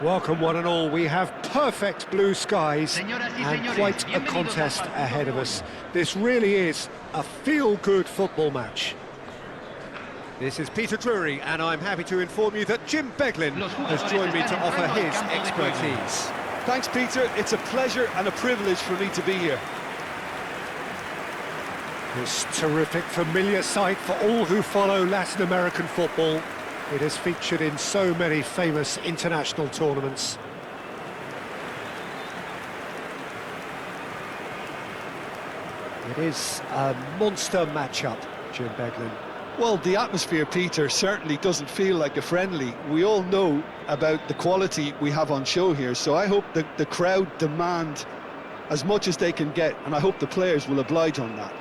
Welcome one and all, we have perfect blue skies and quite a contest ahead of us. This really is a feel-good football match. This is Peter Drury and I'm happy to inform you that Jim Beglin has joined me to offer his expertise. Thanks, Peter. It's a pleasure and a privilege for me to be here. This terrific, familiar sight for all who follow Latin American football. It has featured in so many famous international tournaments. It is a monster matchup, Jim Beglin. Well, the atmosphere, Peter, certainly doesn't feel like a friendly. We all know about the quality we have on show here, so I hope that the crowd demand as much as they can get, and I hope the players will oblige on that.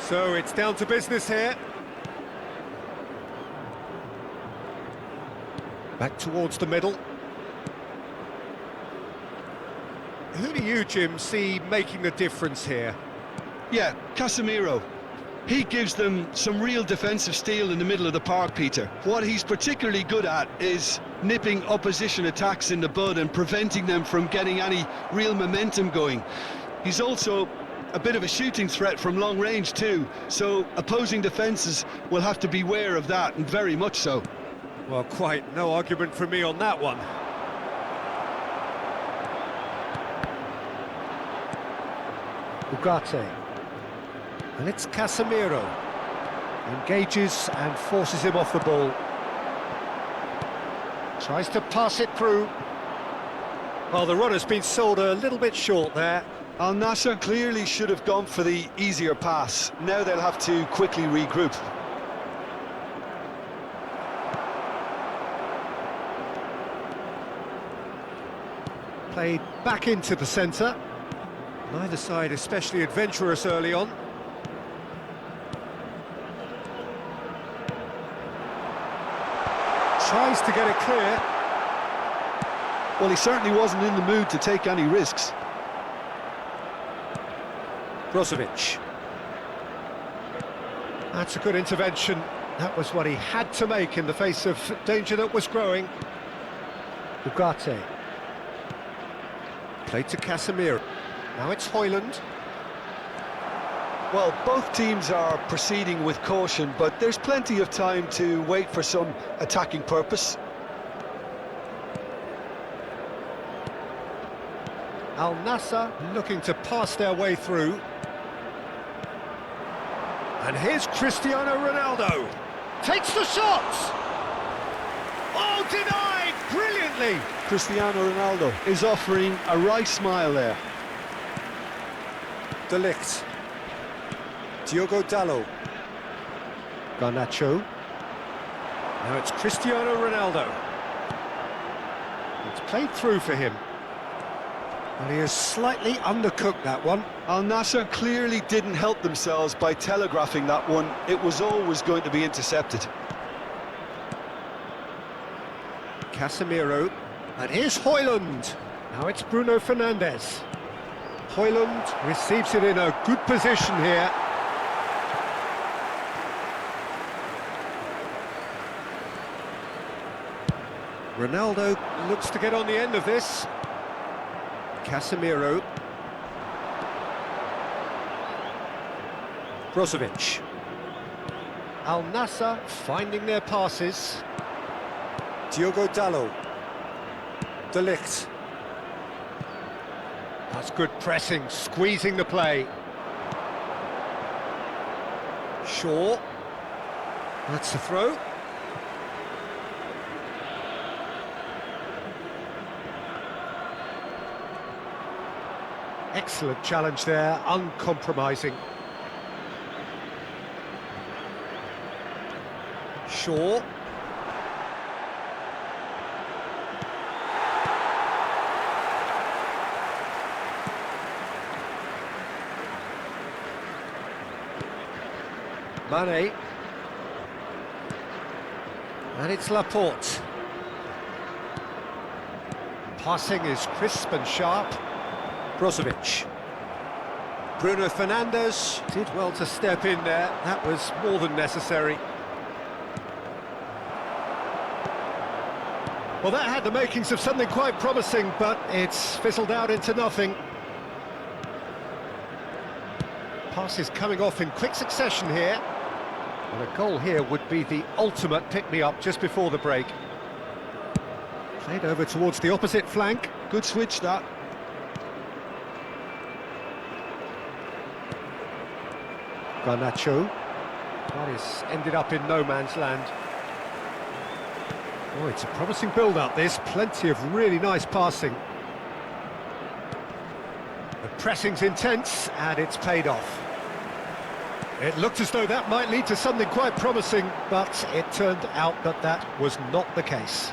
So it's down to business here. Back towards the middle. Who do you, Jim, see making the difference here? Yeah, Casemiro. He gives them some real defensive steel in the middle of the park, Peter. What he's particularly good at is nipping opposition attacks in the bud and preventing them from getting any real momentum going. He's also a bit of a shooting threat from long range too, so opposing defences will have to beware of that, and very much so. Well, quite no argument from me on that one. Ugarte. And it's Casemiro. Engages and forces him off the ball. Tries to pass it through. Well, the run has been sold a little bit short there. Al Nassr clearly should have gone for the easier pass. Now they'll have to quickly regroup. Played back into the centre. Neither side especially adventurous early on. Tries to get it clear. Well, he certainly wasn't in the mood to take any risks. Brozovic. That's a good intervention. That was what he had to make in the face of danger that was growing. Ugarte. Played to Casemiro. Now it's Højlund. Well, both teams are proceeding with caution, but there's plenty of time to wait for some attacking purpose. Al Nassr looking to pass their way through. And here's Cristiano Ronaldo. Takes the shot! Oh, denied brilliantly! Cristiano Ronaldo is offering a right smile there. De Ligt. Diogo Dalot. Garnacho. Now it's Cristiano Ronaldo. It's played through for him. Well, he has slightly undercooked that one. Al Nassr clearly didn't help themselves by telegraphing that one. It was always going to be intercepted. Casemiro. And here's Højlund. Now it's Bruno Fernandes. Højlund receives it in a good position here. Ronaldo looks to get on the end of this. Casemiro. Brozovic. Al Nassr finding their passes. Diogo Dalot. De Ligt. That's good pressing, squeezing the play. Shaw. That's the throw. Excellent challenge there, uncompromising. Shaw. Mane. And it's Laporte. Passing is crisp and sharp. Brozovic. Bruno Fernandes did well to step in there. That was more than necessary. Well, that had the makings of something quite promising, but it's fizzled out into nothing. Pass is coming off in quick succession here. Well, a goal here would be the ultimate pick-me-up just before the break. Played over towards the opposite flank. Good switch, that. Garnacho. That is ended up in no man's land. Oh, it's a promising build-up, this. Plenty of really nice passing. The pressing's intense, and it's paid off. It looked as though that might lead to something quite promising, but it turned out that that was not the case.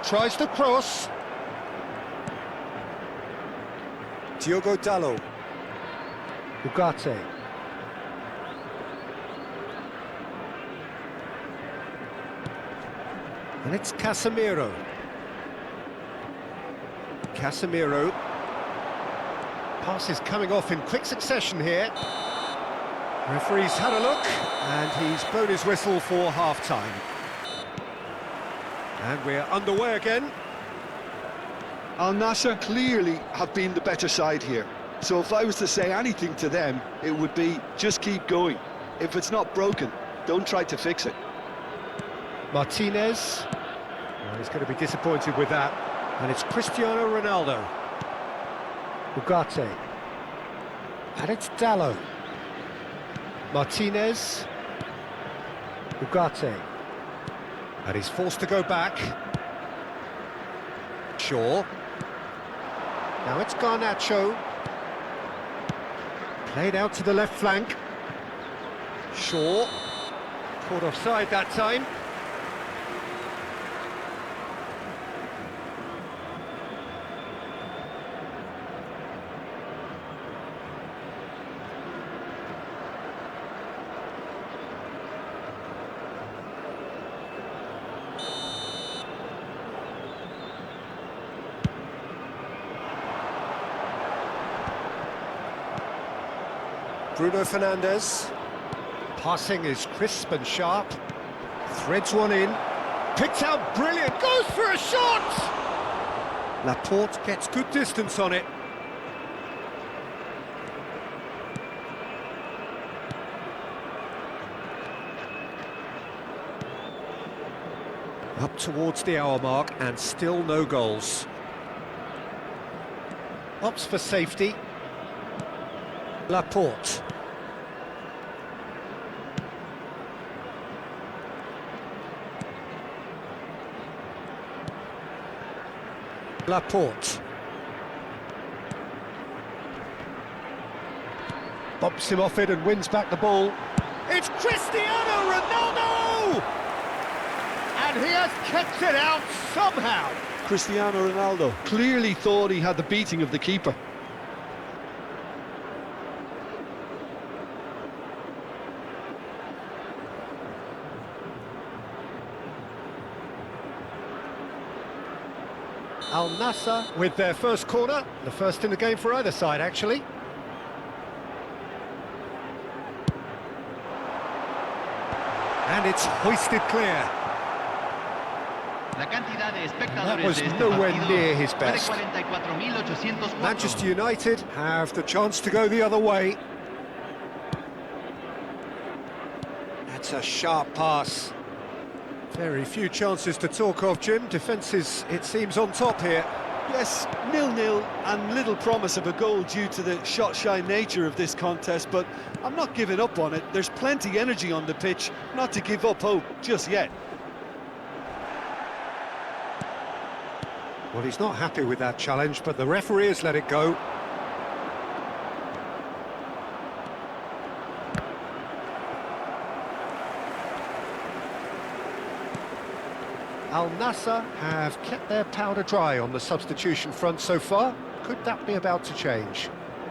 Tries the cross. Diogo Dalot. Ugarte. And it's Casemiro. Casemiro. Pass is coming off in quick succession here. Referee's had a look, and he's blown his whistle for half-time. And we're underway again. Al Nassr clearly have been the better side here. So if I was to say anything to them, it would be just keep going. If it's not broken, don't try to fix it. Martinez. Well, he's going to be disappointed with that. And it's Cristiano Ronaldo. Ugarte. And it's Dalot. Martinez. Ugarte. And he's forced to go back. Shaw. Now it's Garnacho. Played out to the left flank. Shaw. Caught offside that time. Bruno Fernandes. Passing is crisp and sharp. Threads one in. Picked out brilliant. Goes for a shot! Laporte gets good distance on it. Up towards the hour mark and still no goals. Opts for safety. Laporte. Laporte. Bumps him off it and wins back the ball. It's Cristiano Ronaldo! And he has kept it out somehow. Cristiano Ronaldo clearly thought he had the beating of the keeper. Al Nassr with their first corner, the first in the game for either side, actually. And it's hoisted clear. That was nowhere near his best. Manchester United have the chance to go the other way. That's a sharp pass. Very few chances to talk of, Jim. Defence is, it seems, on top here. Yes, 0-0 and little promise of a goal due to the shot-shy nature of this contest, but I'm not giving up on it. There's plenty energy on the pitch, not to give up hope just yet. Well, he's not happy with that challenge, but the referee has let it go. Al Nassr have kept their powder dry on the substitution front so far. Could that be about to change?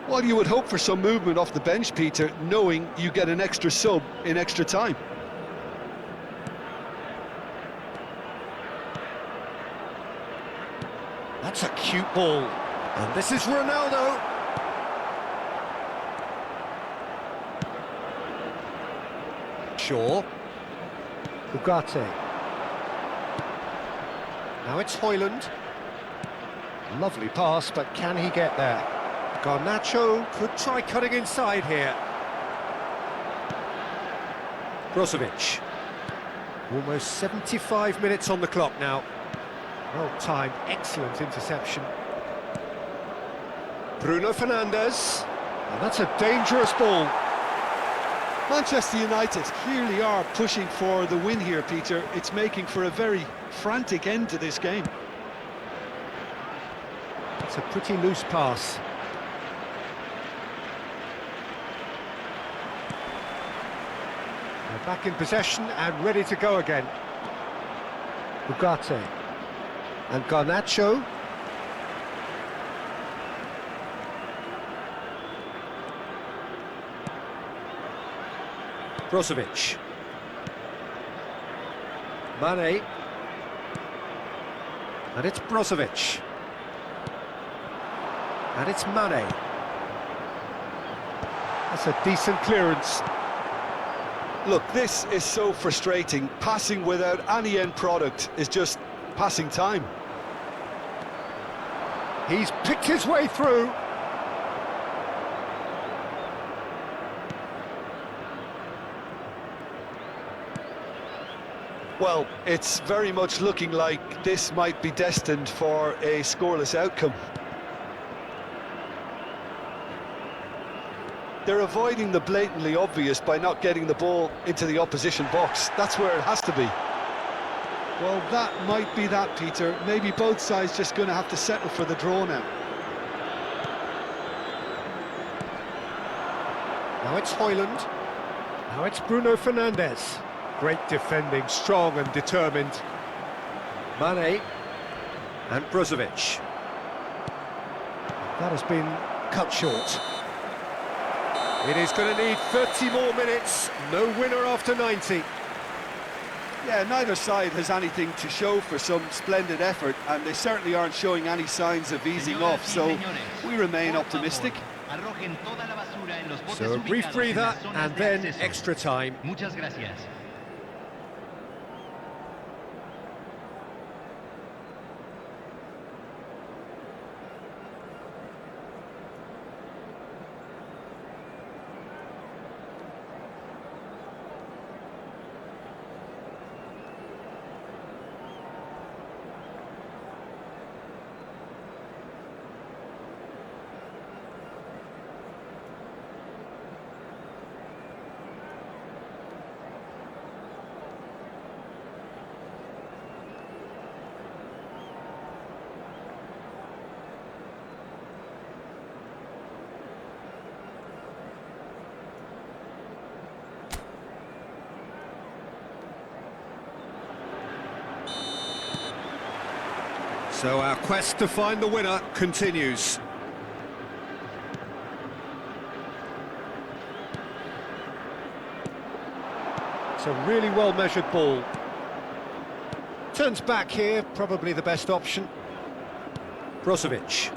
Well, you would hope for some movement off the bench, Peter, knowing you get an extra sub in extra time. That's a cute ball. And this is Ronaldo. Shaw. Ugarte. Now it's Højlund. Lovely pass, but can he get there? Garnacho could try cutting inside here. Brozovic. Almost 75 minutes on the clock now. Well timed, excellent interception. Bruno Fernandes. And that's a dangerous ball. Manchester United clearly are pushing for the win here, Peter. It's making for a very frantic end to this game. It's a pretty loose pass. They're back in possession and ready to go again. Ugarte. And Garnacho. Brozovic. Mane. And it's Brozovic. And it's Mane. That's a decent clearance. Look, this is so frustrating. Passing without any end product is just passing time. He's picked his way through. Well, it's very much looking like this might be destined for a scoreless outcome. They're avoiding the blatantly obvious by not getting the ball into the opposition box. That's where it has to be. Well, that might be that, Peter. Maybe both sides just going to have to settle for the draw now. Now it's Højlund. Now it's Bruno Fernandes. Great defending, strong and determined. Mane and Brozovic. That has been cut short. It is going to need 30 more minutes. No winner after 90. Yeah, neither side has anything to show for some splendid effort, and they certainly aren't showing any signs of easing off, so we remain optimistic. So a brief breather and then extra time. Muchas gracias. So our quest to find the winner continues. It's a really well-measured ball. Turns back here, probably the best option. Brozovic.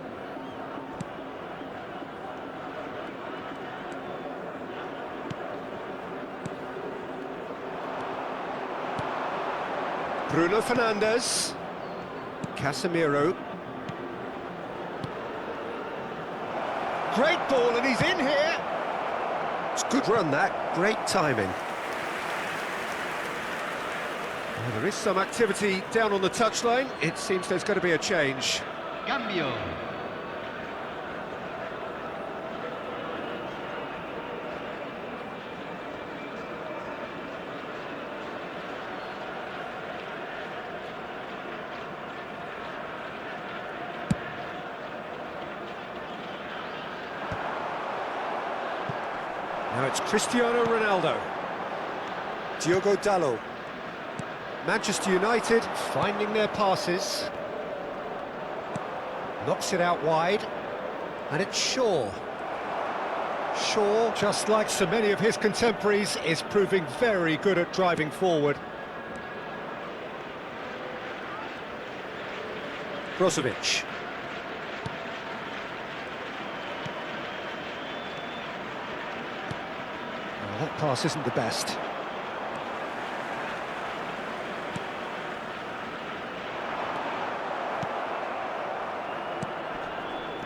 Bruno Fernandes. Casemiro. Great ball, and he's in here. It's a good run, that. Great timing. Well, there is some activity down on the touchline. It seems there's going to be a change. Cambio. it's Cristiano Ronaldo. Diogo Dalot. Manchester United finding their passes. Knocks it out wide. And it's Shaw. Shaw, just like so many of his contemporaries, is proving very good at driving forward. Brozovic. Oh, that pass isn't the best.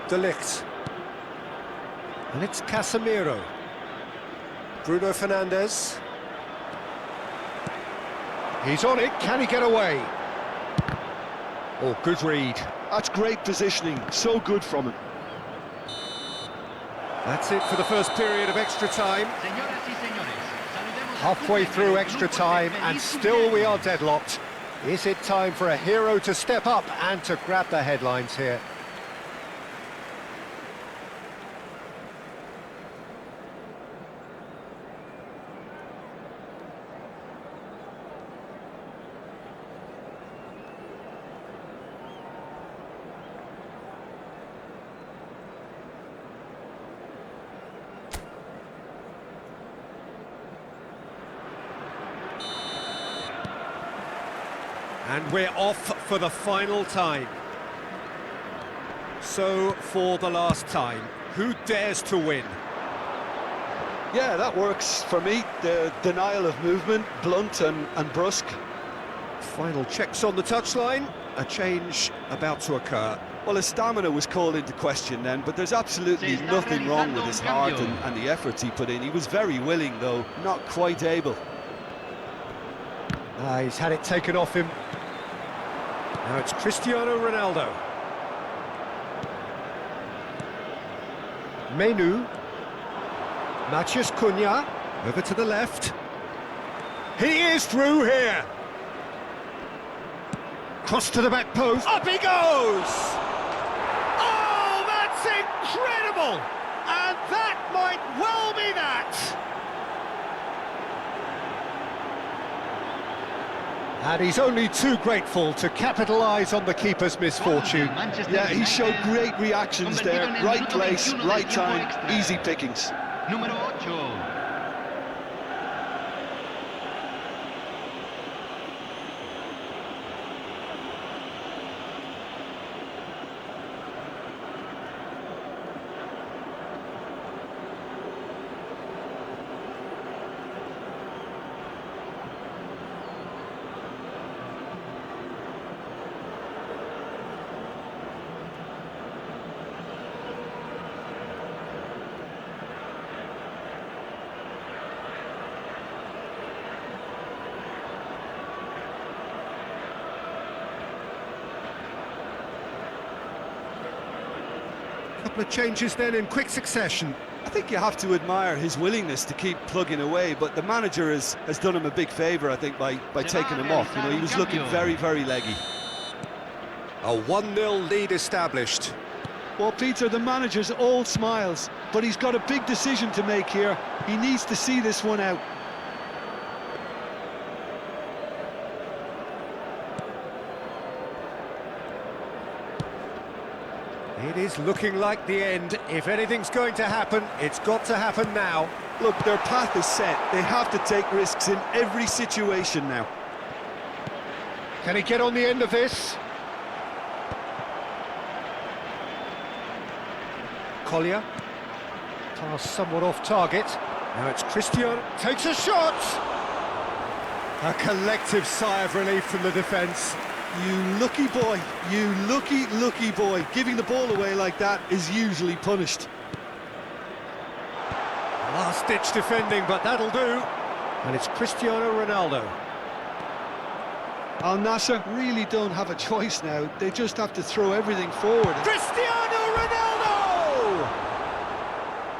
De Ligt. And it's Casemiro. Bruno Fernandes. He's on it, can he get away? Oh, good read. That's great positioning, so good from him. That's it for the first period of extra time. Halfway through extra time and still we are deadlocked. Is it time for a hero to step up and to grab the headlines here? And we're off for the final time. So, for the last time, who dares to win? Yeah, that works for me. The denial of movement, blunt and brusque. Final checks on the touchline. A change about to occur. Well, his stamina was called into question then, but there's absolutely nothing wrong with his heart and the efforts he put in. He was very willing, though, not quite able. He's had it taken off him. Now it's Cristiano Ronaldo. Menu. Matheus Cunha. Over to the left. He is through here. Cross to the back post. Up he goes! Oh, that's incredible! And that might well be that! And he's only too grateful to capitalise on the keeper's misfortune. Yeah, he showed great reactions there. Right place, right time, easy pickings. Número 8. Couple of changes then in quick succession. I think you have to admire his willingness to keep plugging away, but the manager has done him a big favour, I think, by taking him off. You know, he was looking very, very leggy. A 1-0 lead established. Well, Peter, the manager's all smiles, but he's got a big decision to make here. He needs to see this one out. It is looking like the end. If anything's going to happen, it's got to happen now. Look, their path is set. They have to take risks in every situation now. Can he get on the end of this? Collier. Pass somewhat off target. Now it's Cristiano. Takes a shot! A collective sigh of relief from the defence. You lucky boy, you lucky, lucky boy. Giving the ball away like that is usually punished. Last-ditch defending, but that'll do. And it's Cristiano Ronaldo. Al Nassr really don't have a choice now. They just have to throw everything forward. Cristiano Ronaldo!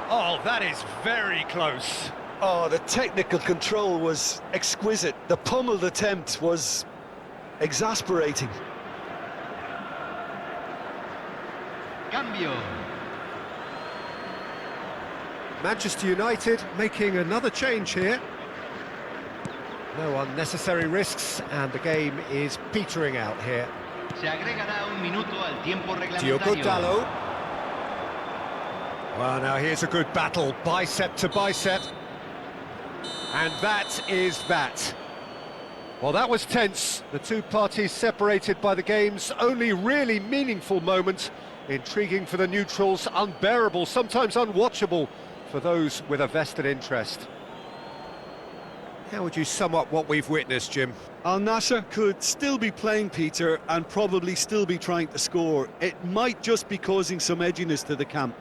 Oh, that is very close. Oh, the technical control was exquisite. The pummeled attempt was exasperating. Cambio. Manchester United making another change here. No unnecessary risks, and the game is petering out here. Se agregará un minuto al tiempo Diogo reglamentario. Dalot. Well, now here's a good battle, bicep to bicep. And that is that. Well, that was tense. The two parties separated by the game's only really meaningful moment. Intriguing for the neutrals, unbearable, sometimes unwatchable for those with a vested interest. How would you sum up what we've witnessed, Jim? Al Nassr could still be playing, Peter, and probably still be trying to score. It might just be causing some edginess to the camp.